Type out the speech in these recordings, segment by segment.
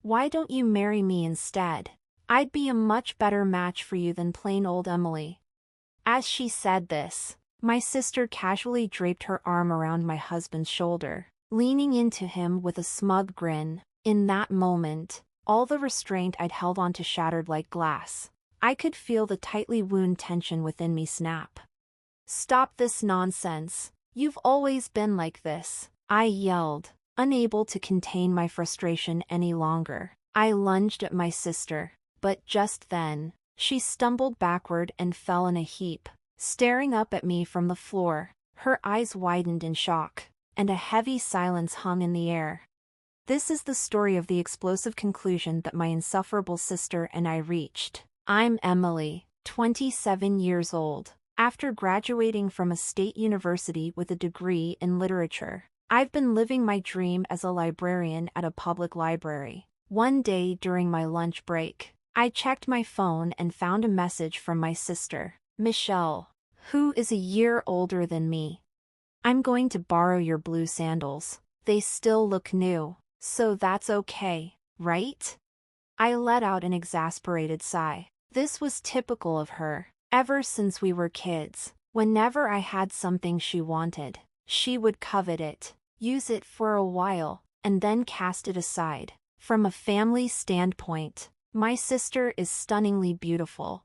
Why don't you marry me instead? I'd be a much better match for you than plain old Emily." As she said this, my sister casually draped her arm around my husband's shoulder, leaning into him with a smug grin. In that moment, all the restraint I'd held onto shattered like glass. I could feel the tightly wound tension within me snap. "Stop this nonsense. You've always been like this," I yelled, unable to contain my frustration any longer. I lunged at my sister, but just then, she stumbled backward and fell in a heap, staring up at me from the floor. Her eyes widened in shock, and a heavy silence hung in the air. This is the story of the explosive conclusion that my insufferable sister and I reached. I'm Emily, 27 years old. After graduating from a state university with a degree in literature, I've been living my dream as a librarian at a public library. One day during my lunch break, I checked my phone and found a message from my sister, Michelle, who is a year older than me. "I'm going to borrow your blue sandals. They still look new, so that's okay, right?" I let out an exasperated sigh. This was typical of her. Ever since we were kids, whenever I had something she wanted, she would covet it, use it for a while, and then cast it aside. From a family standpoint, my sister is stunningly beautiful.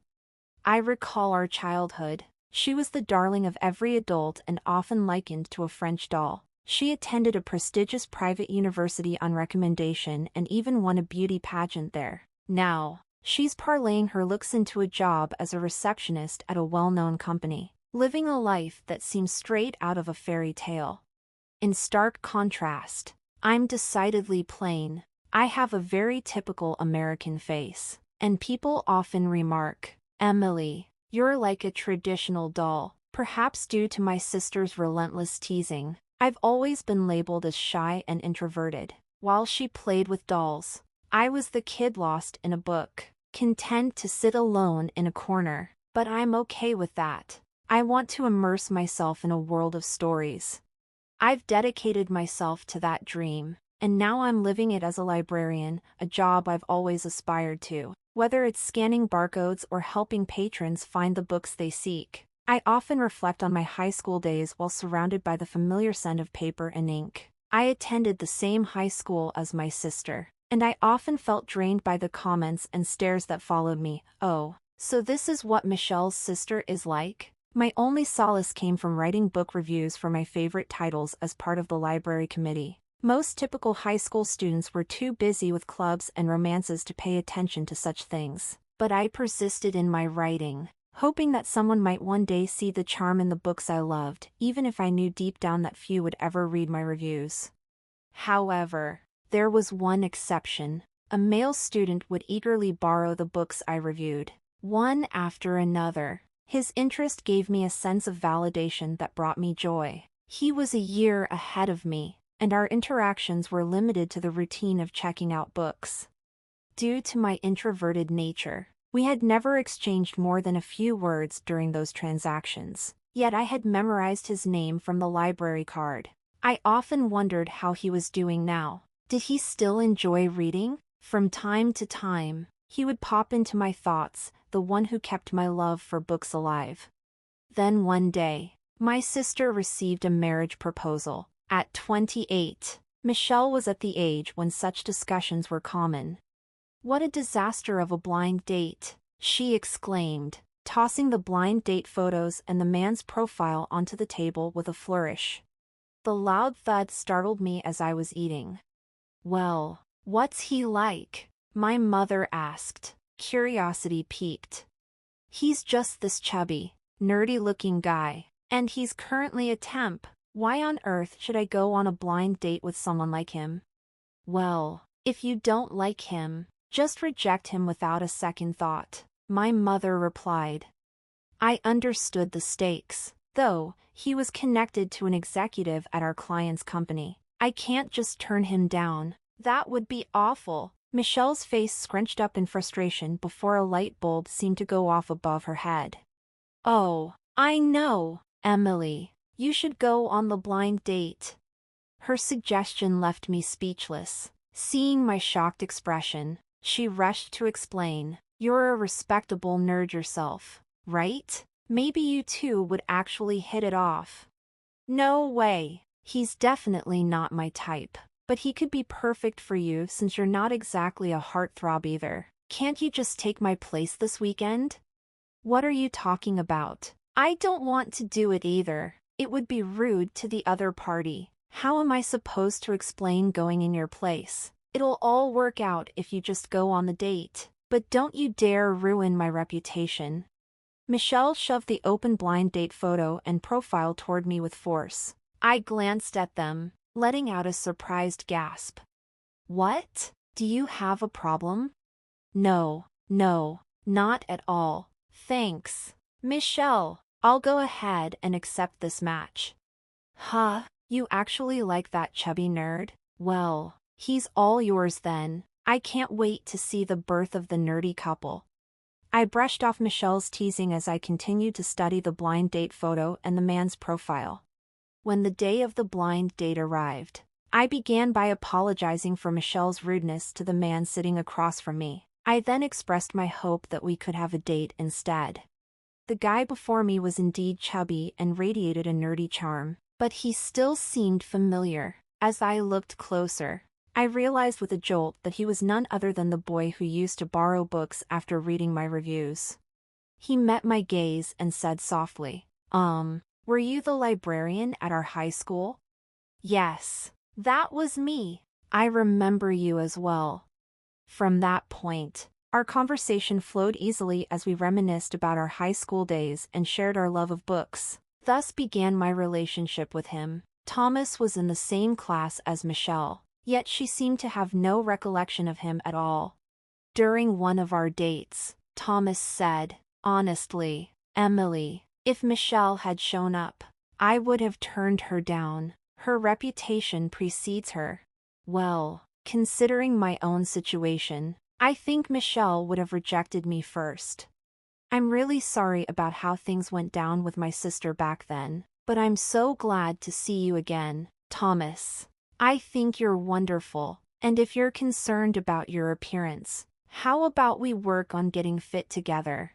I recall our childhood. She was the darling of every adult and often likened to a French doll. She attended a prestigious private university on recommendation and even won a beauty pageant there. Now, she's parlaying her looks into a job as a receptionist at a well-known company, living a life that seems straight out of a fairy tale. In stark contrast, I'm decidedly plain. I have a very typical American face, and people often remark, "Emily, you're like a traditional doll." Perhaps due to my sister's relentless teasing, I've always been labeled as shy and introverted. While she played with dolls, I was the kid lost in a book, content to sit alone in a corner. But I'm okay with that. I want to immerse myself in a world of stories. I've dedicated myself to that dream, and now I'm living it as a librarian, a job I've always aspired to. Whether it's scanning barcodes or helping patrons find the books they seek, I often reflect on my high school days while surrounded by the familiar scent of paper and ink. I attended the same high school as my sister, and I often felt drained by the comments and stares that followed me. "Oh, so this is what Michelle's sister is like?" My only solace came from writing book reviews for my favorite titles as part of the library committee. Most typical high school students were too busy with clubs and romances to pay attention to such things. But I persisted in my writing, hoping that someone might one day see the charm in the books I loved, even if I knew deep down that few would ever read my reviews. However, there was one exception. A male student would eagerly borrow the books I reviewed, one after another. His interest gave me a sense of validation that brought me joy. He was a year ahead of me, and our interactions were limited to the routine of checking out books. Due to my introverted nature, we had never exchanged more than a few words during those transactions, yet I had memorized his name from the library card. I often wondered how he was doing now. Did he still enjoy reading? From time to time, he would pop into my thoughts, the one who kept my love for books alive. Then one day, my sister received a marriage proposal. At 28, Michelle was at the age when such discussions were common. "What a disaster of a blind date," she exclaimed, tossing the blind date photos and the man's profile onto the table with a flourish. The loud thud startled me as I was eating. "Well, what's he like?" my mother asked, curiosity piqued. "He's just this chubby, nerdy-looking guy, and he's currently a temp. Why on earth should I go on a blind date with someone like him?" "Well, if you don't like him, just reject him without a second thought," my mother replied. I understood the stakes. Though, he was connected to an executive at our client's company. I can't just turn him down. That would be awful. Michelle's face scrunched up in frustration before a light bulb seemed to go off above her head. "Oh, I know, Emily. You should go on the blind date." Her suggestion left me speechless. Seeing my shocked expression, she rushed to explain, "You're a respectable nerd yourself, right? Maybe you two would actually hit it off." "No way. He's definitely not my type. But he could be perfect for you since you're not exactly a heartthrob either. Can't you just take my place this weekend?" "What are you talking about? I don't want to do it either. It would be rude to the other party. How am I supposed to explain going in your place? It'll all work out if you just go on the date. But don't you dare ruin my reputation." Michelle shoved the open blind date photo and profile toward me with force. I glanced at them, letting out a surprised gasp. "What? Do you have a problem?" No, not at all. Thanks. Michelle, I'll go ahead and accept this match." "Huh, you actually like that chubby nerd? Well, he's all yours then. I can't wait to see the birth of the nerdy couple." I brushed off Michelle's teasing as I continued to study the blind date photo and the man's profile. When the day of the blind date arrived, I began by apologizing for Michelle's rudeness to the man sitting across from me. I then expressed my hope that we could have a date instead. The guy before me was indeed chubby and radiated a nerdy charm, but he still seemed familiar. As I looked closer, I realized with a jolt that he was none other than the boy who used to borrow books after reading my reviews. He met my gaze and said softly, "Were you the librarian at our high school?" "Yes, that was me. I remember you as well." From that point, our conversation flowed easily as we reminisced about our high school days and shared our love of books. Thus began my relationship with him. Thomas was in the same class as Michelle, yet she seemed to have no recollection of him at all. During one of our dates, Thomas said, "Honestly, Emily, if Michelle had shown up, I would have turned her down. Her reputation precedes her." Well, considering my own situation, I think Michelle would have rejected me first. I'm really sorry about how things went down with my sister back then, but I'm so glad to see you again, Thomas. I think you're wonderful, and if you're concerned about your appearance, how about we work on getting fit together?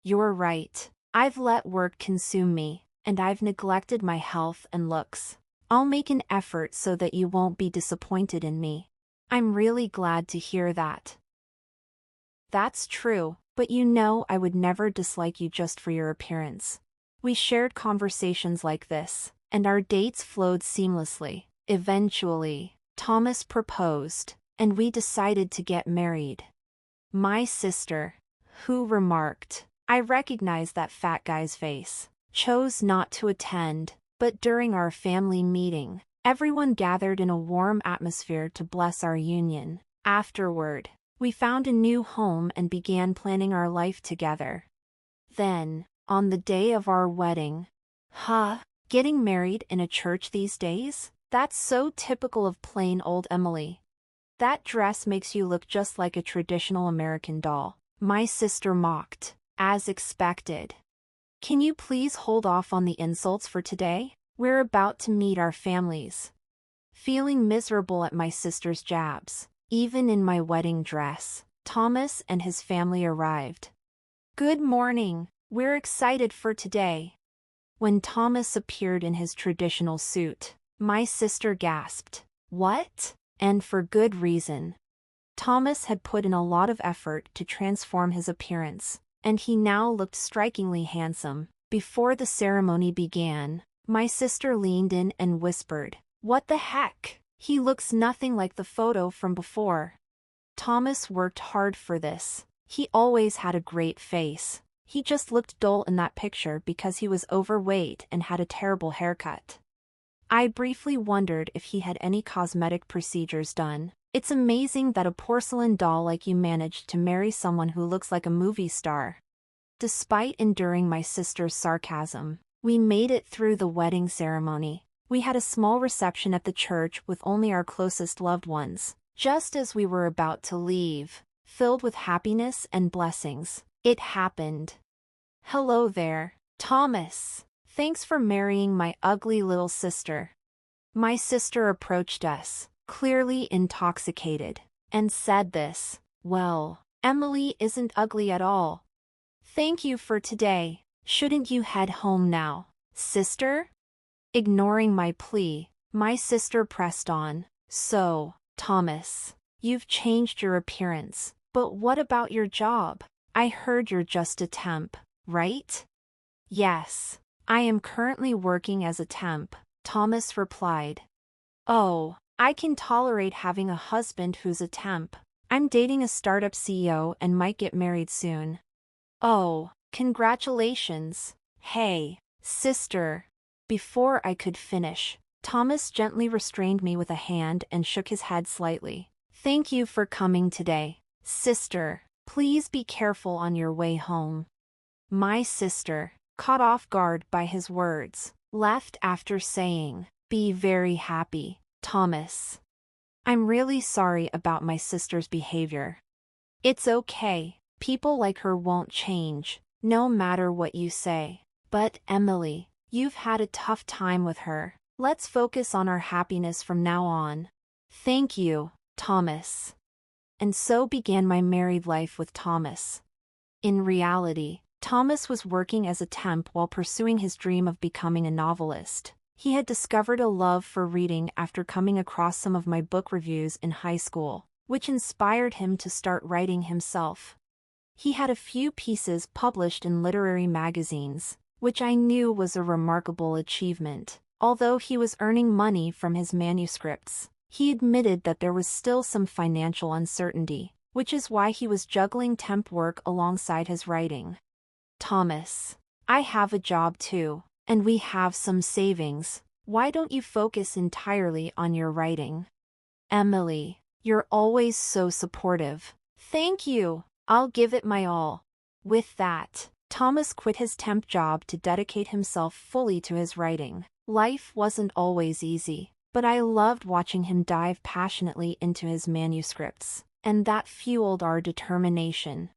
You're right. I've let work consume me, and I've neglected my health and looks. I'll make an effort so that you won't be disappointed in me. I'm really glad to hear that. That's true, but you know I would never dislike you just for your appearance. We shared conversations like this, and our dates flowed seamlessly. Eventually, Thomas proposed, and we decided to get married. My sister, who remarked, "I recognize that fat guy's face," chose not to attend, but during our family meeting, everyone gathered in a warm atmosphere to bless our union. Afterward, we found a new home and began planning our life together. Then, on the day of our wedding, getting married in a church these days? That's so typical of plain old Emily. That dress makes you look just like a traditional American doll, my sister mocked, as expected. Can you please hold off on the insults for today? We're about to meet our families. Feeling miserable at my sister's jabs, even in my wedding dress, Thomas and his family arrived. "Good morning, we're excited for today." When Thomas appeared in his traditional suit, my sister gasped, "What?" And for good reason. Thomas had put in a lot of effort to transform his appearance, and he now looked strikingly handsome. Before the ceremony began, my sister leaned in and whispered, "What the heck? He looks nothing like the photo from before." Thomas worked hard for this. He always had a great face. He just looked dull in that picture because he was overweight and had a terrible haircut. I briefly wondered if he had any cosmetic procedures done. It's amazing that a porcelain doll like you managed to marry someone who looks like a movie star. Despite enduring my sister's sarcasm, we made it through the wedding ceremony. We had a small reception at the church with only our closest loved ones. Just as we were about to leave, filled with happiness and blessings, it happened. "Hello there, Thomas. Thanks for marrying my ugly little sister." My sister approached us, clearly intoxicated, and said this. Well, Emily isn't ugly at all. Thank you for today. Shouldn't you head home now, sister? Ignoring my plea, my sister pressed on. So, Thomas, you've changed your appearance, but what about your job? I heard you're just a temp, right? Yes, I am currently working as a temp, Thomas replied. Oh, I can tolerate having a husband who's a temp. I'm dating a startup CEO and might get married soon. Oh, congratulations. Hey, sister. Before I could finish, Thomas gently restrained me with a hand and shook his head slightly. Thank you for coming today, sister. Please be careful on your way home. My sister, caught off guard by his words, left after saying, Be very happy, Thomas. I'm really sorry about my sister's behavior. It's okay, people like her won't change, no matter what you say. But Emily, you've had a tough time with her. Let's focus on our happiness from now on. Thank you, Thomas. And so began my married life with Thomas. In reality, Thomas was working as a temp while pursuing his dream of becoming a novelist. He had discovered a love for reading after coming across some of my book reviews in high school, which inspired him to start writing himself. He had a few pieces published in literary magazines, which I knew was a remarkable achievement. Although he was earning money from his manuscripts, he admitted that there was still some financial uncertainty, which is why he was juggling temp work alongside his writing. Thomas, I have a job too, and we have some savings. Why don't you focus entirely on your writing? Emily, you're always so supportive. Thank you. I'll give it my all. With that, Thomas quit his temp job to dedicate himself fully to his writing. Life wasn't always easy, but I loved watching him dive passionately into his manuscripts, and that fueled our determination.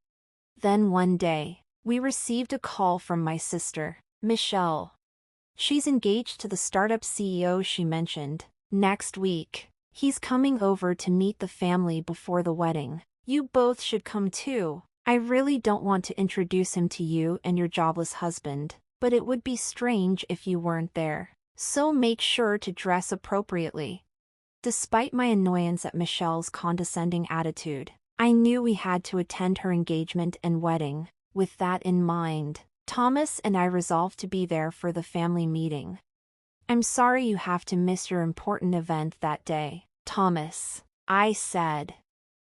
Then one day, we received a call from my sister, Michelle. She's engaged to the startup CEO she mentioned. Next week, he's coming over to meet the family before the wedding. You both should come too. I really don't want to introduce him to you and your jobless husband, but it would be strange if you weren't there. So make sure to dress appropriately. Despite my annoyance at Michelle's condescending attitude, I knew we had to attend her engagement and wedding. With that in mind, Thomas and I resolved to be there for the family meeting. I'm sorry you have to miss your important event that day, Thomas, I said.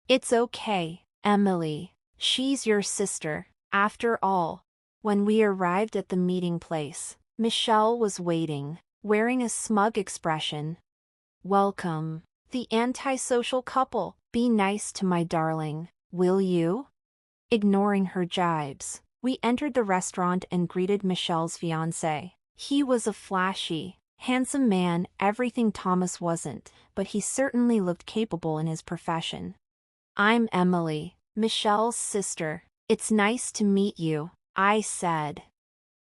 It's okay, Emily. She's your sister, after all. When we arrived at the meeting place, Michelle was waiting, wearing a smug expression. Welcome, the antisocial couple. Be nice to my darling, will you? Ignoring her jibes, we entered the restaurant and greeted Michelle's fiancé. He was a flashy, handsome man, everything Thomas wasn't, but he certainly looked capable in his profession. I'm Emily, Michelle's sister. It's nice to meet you, I said.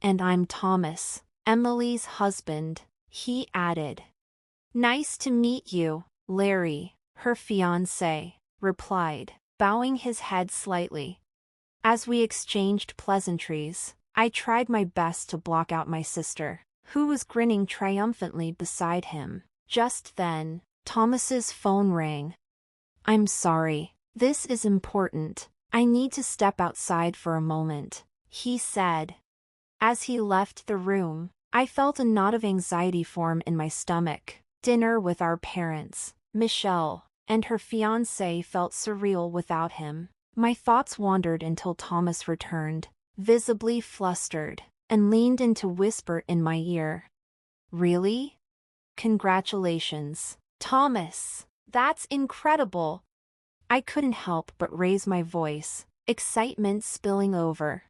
And I'm Thomas, Emily's husband, he added. Nice to meet you, Larry, her fiancé, replied, bowing his head slightly. As we exchanged pleasantries, I tried my best to block out my sister, who was grinning triumphantly beside him. Just then, Thomas's phone rang. I'm sorry, this is important. I need to step outside for a moment, he said. As he left the room, I felt a knot of anxiety form in my stomach. Dinner with our parents, Michelle, and her fiancé felt surreal without him. My thoughts wandered until Thomas returned, visibly flustered, and leaned in to whisper in my ear. Really? Congratulations, Thomas. That's incredible. I couldn't help but raise my voice, excitement spilling over.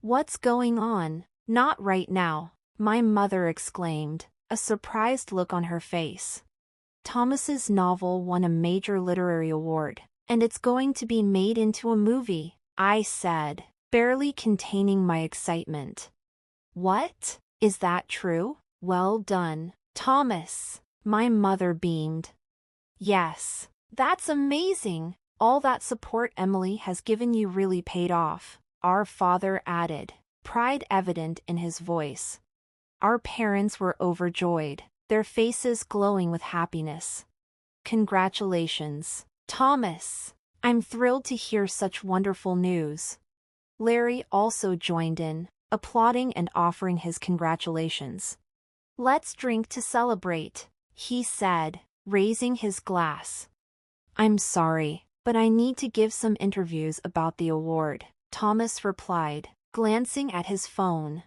What's going on? Not right now, my mother exclaimed, a surprised look on her face. Thomas's novel won a major literary award, and it's going to be made into a movie, I said, barely containing my excitement. What? Is that true? Well done, Thomas, my mother beamed. Yes. That's amazing. All that support Emily has given you really paid off, our father added, pride evident in his voice. Our parents were overjoyed, their faces glowing with happiness. Congratulations, Thomas. I'm thrilled to hear such wonderful news. Larry also joined in, applauding and offering his congratulations. Let's drink to celebrate, he said, raising his glass. I'm sorry, but I need to give some interviews about the award, Thomas replied, glancing at his phone.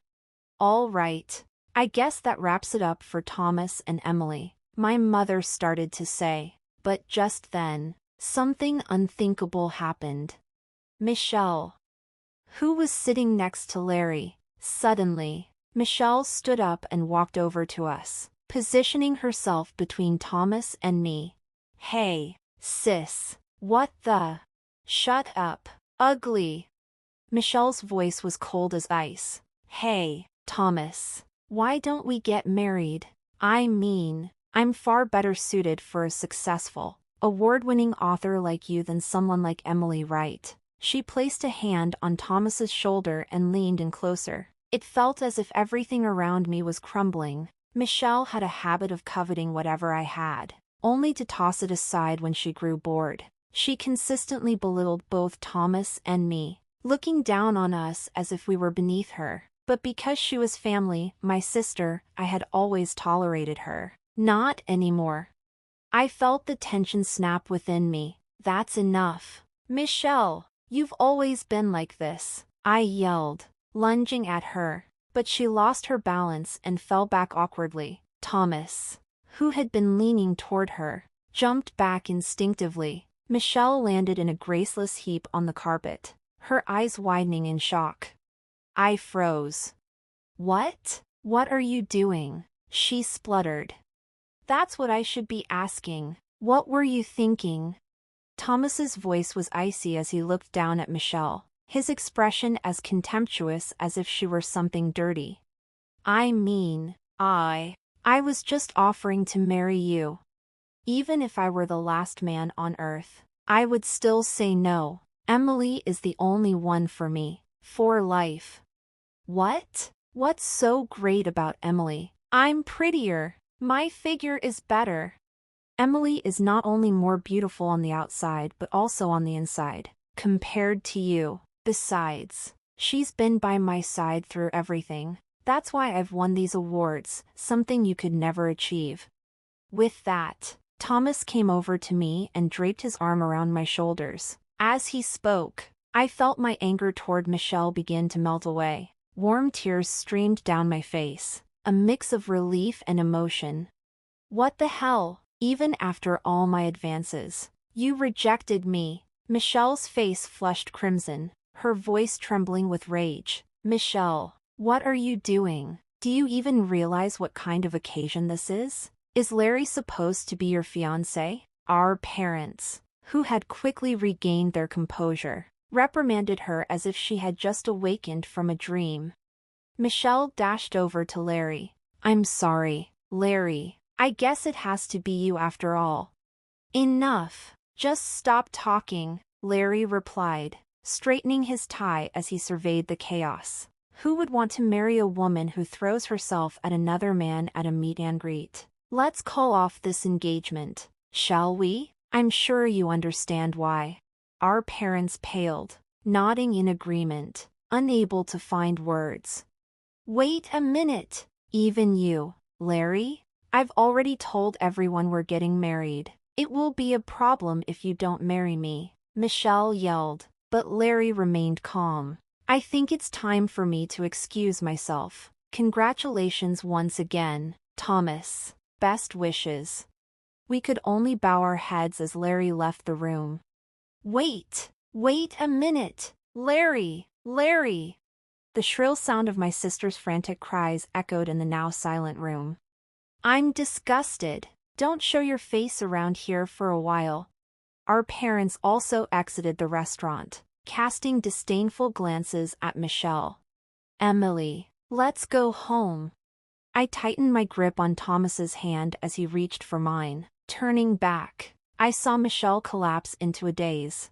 All right. I guess that wraps it up for Thomas and Emily, my mother started to say, but just then, something unthinkable happened. Michelle, who was sitting next to Larry, suddenly, Michelle stood up and walked over to us, positioning herself between Thomas and me. Hey, sis, what the? Shut up, ugly. Michelle's voice was cold as ice. Hey, Thomas. Why don't we get married? I mean, I'm far better suited for a successful, award-winning author like you than someone like Emily Wright. She placed a hand on Thomas's shoulder and leaned in closer. It felt as if everything around me was crumbling. Michelle had a habit of coveting whatever I had, only to toss it aside when she grew bored. She consistently belittled both Thomas and me, looking down on us as if we were beneath her. But because she was family, my sister, I had always tolerated her. Not anymore. I felt the tension snap within me. That's enough. Michelle, you've always been like this, I yelled, lunging at her. But she lost her balance and fell back awkwardly. Thomas, who had been leaning toward her, jumped back instinctively. Michelle landed in a graceless heap on the carpet, her eyes widening in shock. I froze. What? What are you doing? She spluttered. That's what I should be asking. What were you thinking? Thomas's voice was icy as he looked down at Michelle, his expression as contemptuous as if she were something dirty. I mean, I was just offering to marry you. Even if I were the last man on earth, I would still say no. Emily is the only one for me, for life. What? What's so great about Emily? I'm prettier. My figure is better. Emily is not only more beautiful on the outside but also on the inside, compared to you. Besides, she's been by my side through everything. That's why I've won these awards, something you could never achieve. With that, Thomas came over to me and draped his arm around my shoulders. As he spoke, I felt my anger toward Michelle begin to melt away. Warm tears streamed down my face, a mix of relief and emotion. What the hell? Even after all my advances, you rejected me. Michelle's face flushed crimson, her voice trembling with rage. Michelle, what are you doing? Do you even realize what kind of occasion this is? Is Larry supposed to be your fiancé? Our parents, who had quickly regained their composure, reprimanded her as if she had just awakened from a dream. Michelle dashed over to Larry. I'm sorry, Larry. I guess it has to be you after all. Enough. Just stop talking, Larry replied, straightening his tie as he surveyed the chaos. Who would want to marry a woman who throws herself at another man at a meet and greet? Let's call off this engagement, shall we? I'm sure you understand why. Our parents paled, nodding in agreement, unable to find words. Wait a minute. Even you, Larry? I've already told everyone we're getting married. It will be a problem if you don't marry me, Michelle yelled, but Larry remained calm. I think it's time for me to excuse myself. Congratulations once again, Thomas. Best wishes. We could only bow our heads as Larry left the room. Wait a minute, Larry, Larry. The shrill sound of my sister's frantic cries echoed in the now silent room. I'm disgusted. Don't show your face around here for a while. Our parents also exited the restaurant, casting disdainful glances at Michelle. Emily, let's go home. I tightened my grip on Thomas's hand as he reached for mine, turning back. I saw Michelle collapse into a daze.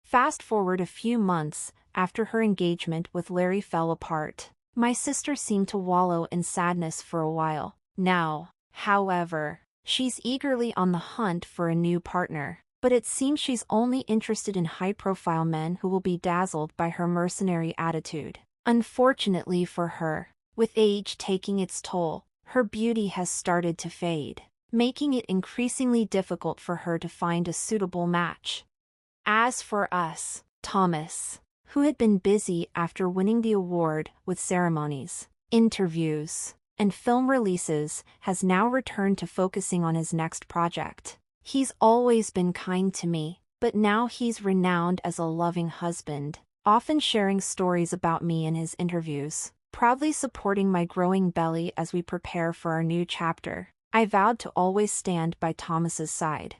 Fast forward a few months, after her engagement with Larry fell apart. My sister seemed to wallow in sadness for a while. Now, however, she's eagerly on the hunt for a new partner. But it seems she's only interested in high-profile men who will be dazzled by her mercenary attitude. Unfortunately for her, with age taking its toll, her beauty has started to fade, making it increasingly difficult for her to find a suitable match. As for us, Thomas, who had been busy after winning the award with ceremonies, interviews, and film releases, has now returned to focusing on his next project. He's always been kind to me, but now he's renowned as a loving husband, often sharing stories about me in his interviews, proudly supporting my growing belly as we prepare for our new chapter. I vowed to always stand by Thomas's side.